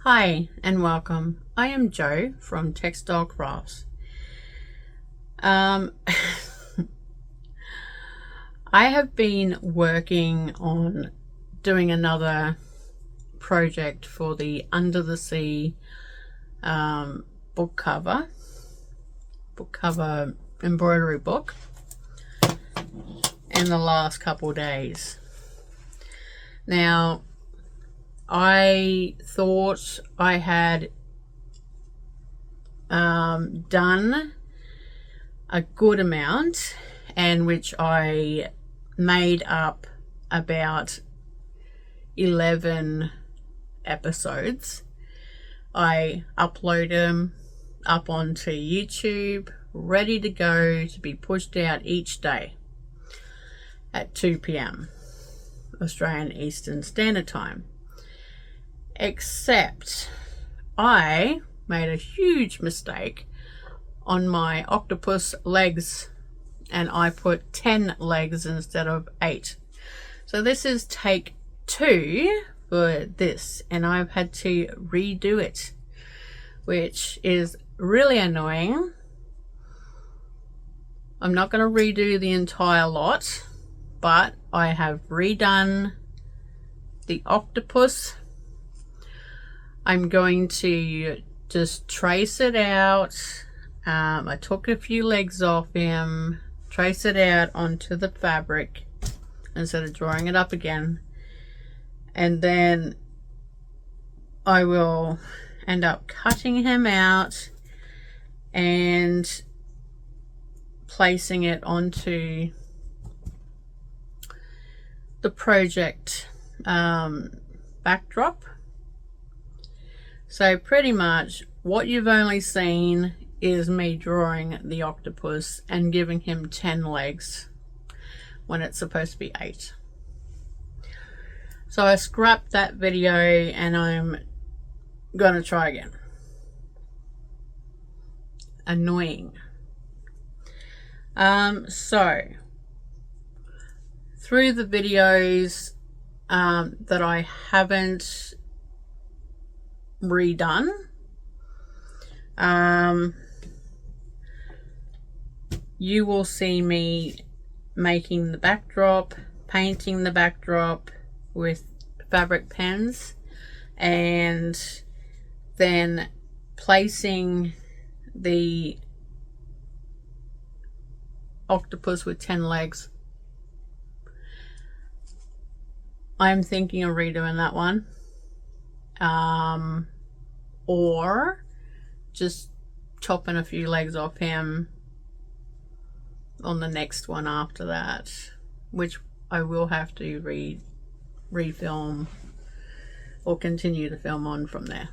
Hi and welcome. I am Jo from Textile Crafts. I have been working on doing another project for the Under the Sea book cover embroidery book in the last couple days. Now, I thought I had done a good amount, and which I made up about 11 episodes. I upload them up onto YouTube, ready to go to be pushed out each day at 2 p.m. Australian Eastern Standard Time. Except I made a huge mistake on my octopus legs, and I put 10 legs instead of 8. So this is take 2 for this, and I've had to redo it, which is really annoying. I'm not going to redo the entire lot, but I have redone the octopus. I'm going to just trace it out. I took a few legs off him, trace it out onto the fabric instead of drawing it up again, and then I will end up cutting him out and placing it onto the project backdrop. So pretty much what you've only seen is me drawing the octopus and giving him 10 legs when it's supposed to be 8. So I scrapped that video and I'm gonna try again. Annoying. So through the videos that I haven't redone, you will see me making the backdrop, painting the backdrop with fabric pens, and then placing the octopus with 10 legs. I'm thinking of redoing that one, or just chopping a few legs off him on the next one after that, which I will have to refilm or continue to film on from there.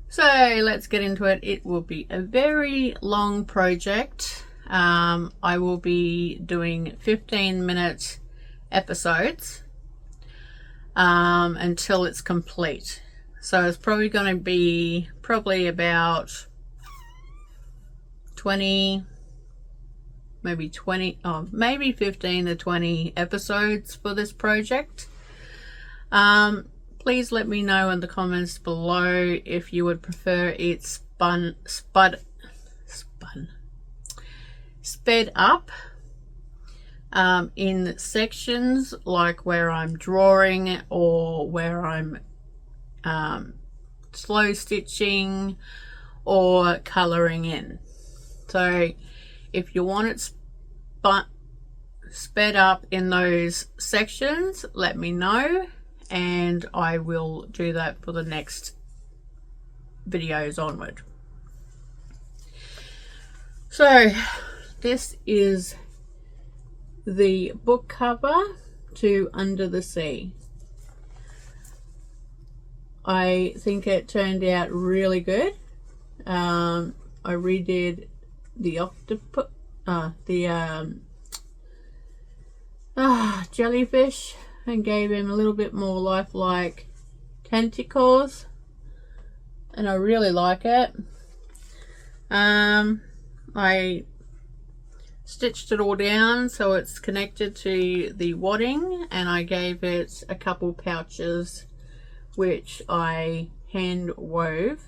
So let's get into it. It will be a very long project. I will be doing 15-minute episodes until it's complete. So it's probably going to be about 20, maybe 15 to 20 episodes for this project. Please let me know in the comments below if you would prefer it sped up in sections, like where I'm drawing or where I'm slow stitching or coloring in. So if you want it sped up in those sections, let me know and I will do that for the next videos onward. So this is the book cover to Under the Sea. I think it turned out really good. I redid the octopus, jellyfish, and gave him a little bit more lifelike tentacles, and I really like it. I stitched it all down so it's connected to the wadding, and I gave it a couple pouches which I hand wove,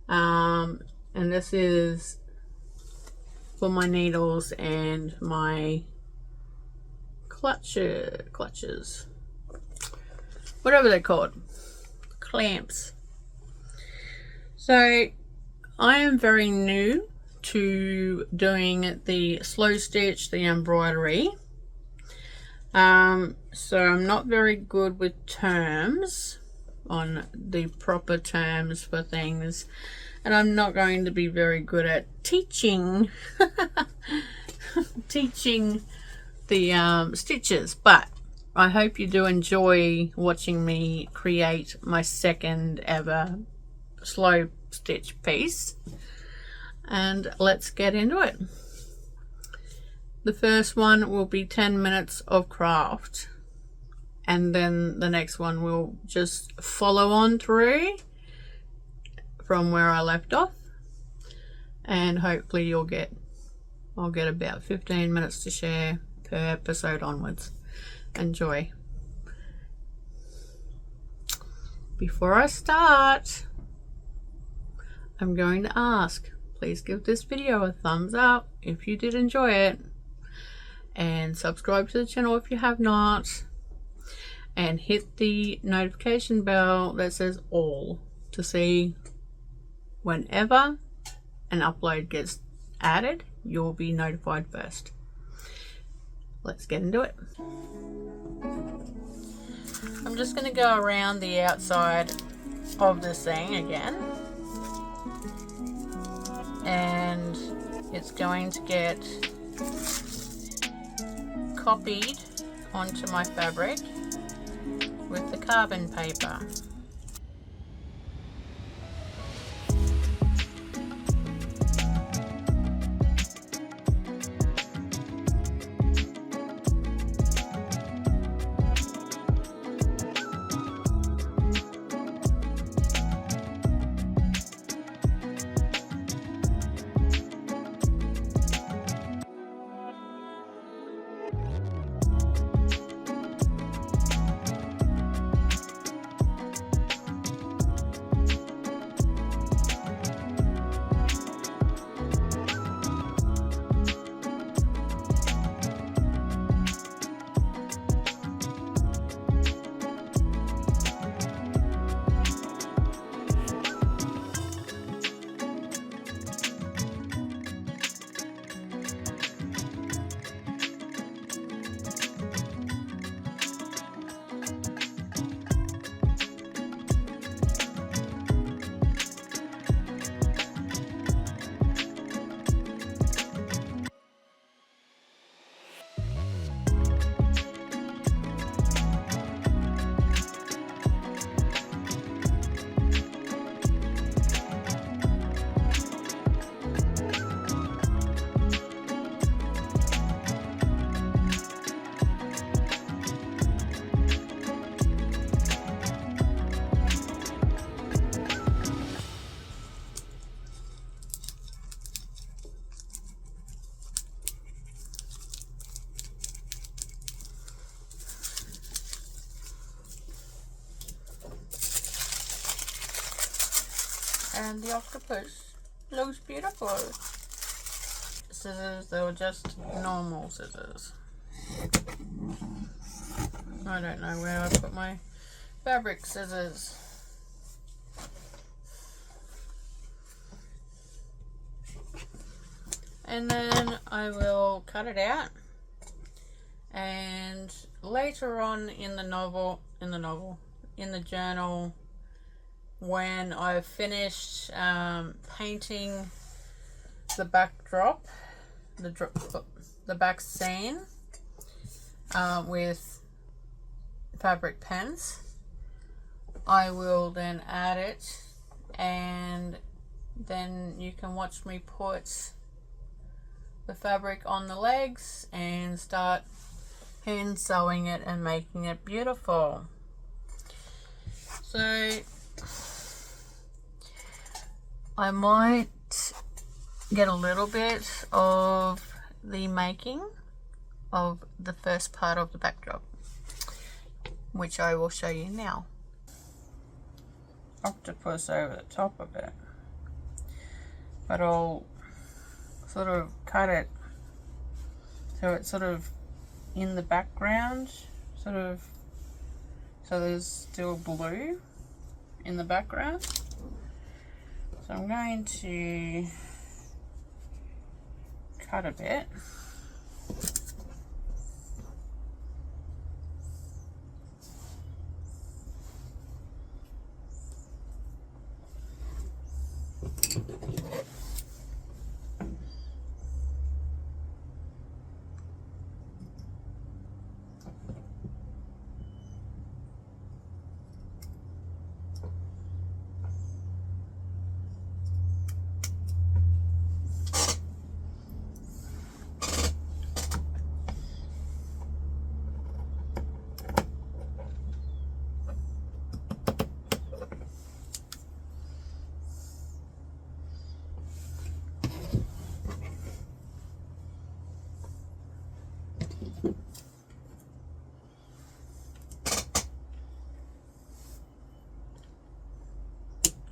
and this is for my needles and my clutches, whatever they're called, clamps. So I am very new to doing the slow stitch, the embroidery, so I'm not very good with terms, on the proper terms for things, and I'm not going to be very good at teaching teaching the stitches, but I hope you do enjoy watching me create my second ever slow stitch piece. And let's get into it. The first one will be 10 minutes of craft, and then the next one will just follow on through from where I left off, and hopefully I'll get about 15 minutes to share per episode onwards. Enjoy. Before I start, I'm going to ask, please give this video a thumbs up if you did enjoy it, and subscribe to the channel if you have not, and hit the notification bell that says all to see whenever an upload gets added. You'll be notified first. Let's get into it. I'm just going to go around the outside of this thing again, and it's going to get copied onto my fabric with the carbon paper. And the octopus looks beautiful. Scissors, they were just normal scissors. I don't know where I put my fabric scissors. And then I will cut it out, and later on in the journal, when I've finished painting the backdrop, the back scene with fabric pens, I will then add it, and then you can watch me put the fabric on the legs and start hand sewing it and making it beautiful. So I might get a little bit of the making of the first part of the backdrop, which I will show you now. Octopus over the top of it, but I'll sort of cut it so it's sort of in the background, sort of, so there's still blue in the background. So I'm going to cut a bit.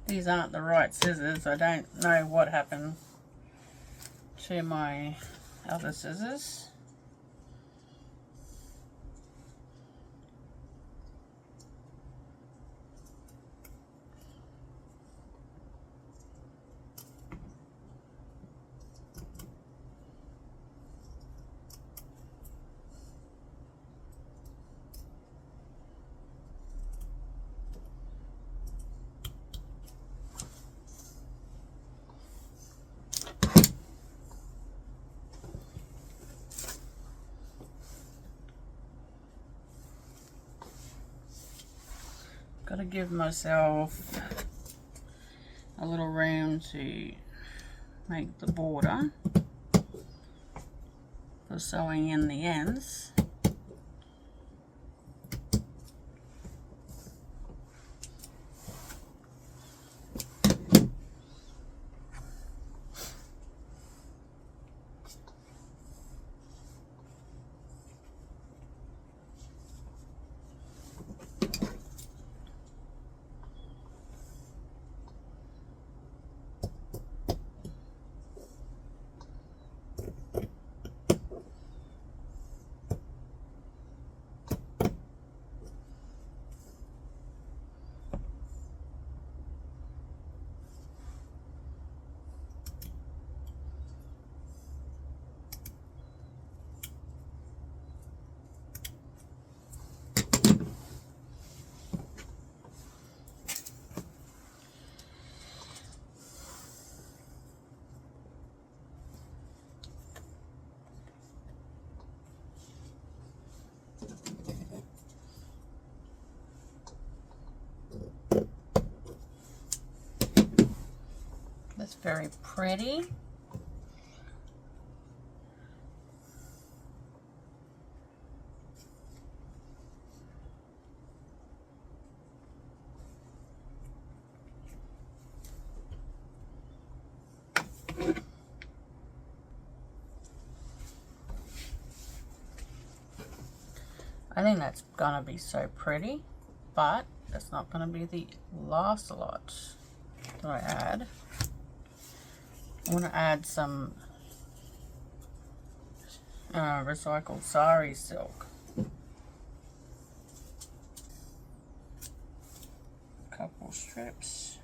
These aren't the right scissors. I don't know what happened to my other scissors. Got to give myself a little room to make the border for sewing in the ends. That's very pretty. I think that's gonna be so pretty, but that's not gonna be the last lot that I add. I want to add some recycled sari silk. A couple strips.